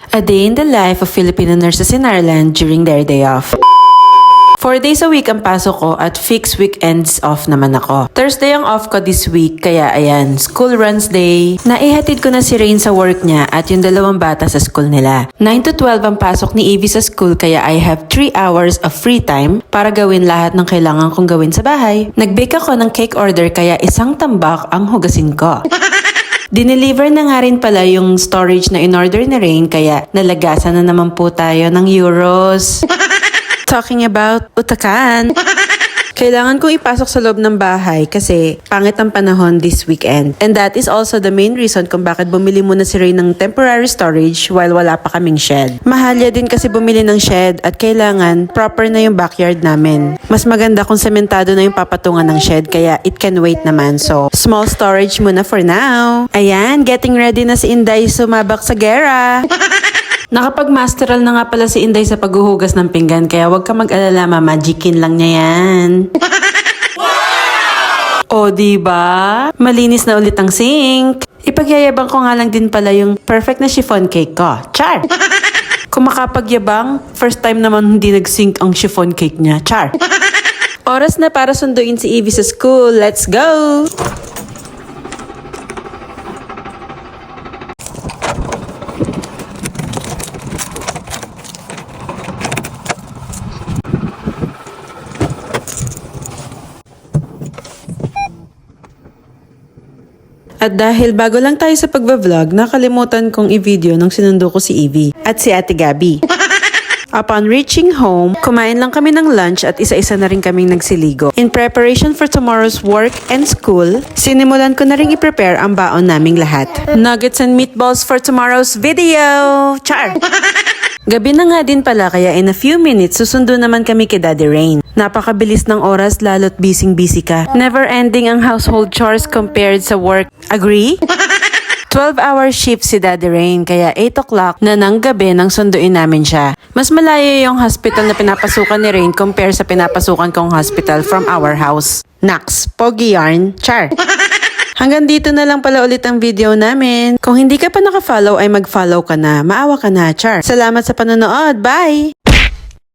A day in the life of Filipino nurses in Ireland during their day off. 4 days a week ang pasok ko at fixed weekends off naman ako. Thursday ang off ko this week, kaya ayan, school runs day. Naihatid ko na si Rain sa work niya at yung dalawang bata sa school nila. 9 to 12 ang pasok ni Evie sa school, kaya I have 3 hours of free time para gawin lahat ng kailangan kong gawin sa bahay. Nag-bake ako ng cake order, kaya isang tambak ang hugasin ko. Dineliver na nga rin pala yung storage na in-order ni Rain, kaya nalagasan na naman po tayo ng euros. Talking about utakan. Kailangan kong ipasok sa loob ng bahay kasi pangit ang panahon this weekend. And that is also the main reason kung bakit bumili muna si Ray ng temporary storage while wala pa kaming shed. Mahalya din kasi bumili ng shed at kailangan proper na yung backyard namin. Mas maganda kung sementado na yung papatungan ng shed, kaya it can wait naman. So, small storage muna for now. Ayan, getting ready na si Inday sumabak sa gera. Nakapag-masteral na nga pala si Inday sa paghuhugas ng pinggan, kaya huwag ka mag-alala, mamagicin lang niya yan. O diba? Malinis na ulit ang sink. Ipagyayabang ko nga lang din pala yung perfect na chiffon cake ko. Char! Kung makapagyabang, first time naman hindi nag-sink ang chiffon cake niya. Char! Oras na para sunduin si Evie sa school. Let's go! At dahil bago lang tayo sa pagbablog, nakalimutan kong i-video nung sinundo ko si Evie at si Ate Gabby. Upon reaching home, kumain lang kami ng lunch at isa-isa na rin kaming nagsiligo. In preparation for tomorrow's work and school, sinimulan ko na rin i-prepare ang baon naming lahat. Nuggets and meatballs for tomorrow's video! Char! Gabi na nga din pala, kaya in a few minutes susundo naman kami kay Daddy Rain. Napakabilis ng oras, lalo't busy ka. Never ending ang household chores compared sa work. Agree? 12-hour shift si Daddy Rain, kaya 8 o'clock na ng gabi nang sunduin namin siya. Mas malayo yung hospital na pinapasukan ni Rain compare sa pinapasukan kong hospital from our house. Nax, pogi yarn, char. Hanggang dito na lang pala ulit ang video namin. Kung hindi ka pa naka-follow ay mag-follow ka na. Maawa ka na, char. Salamat sa panonood. Bye!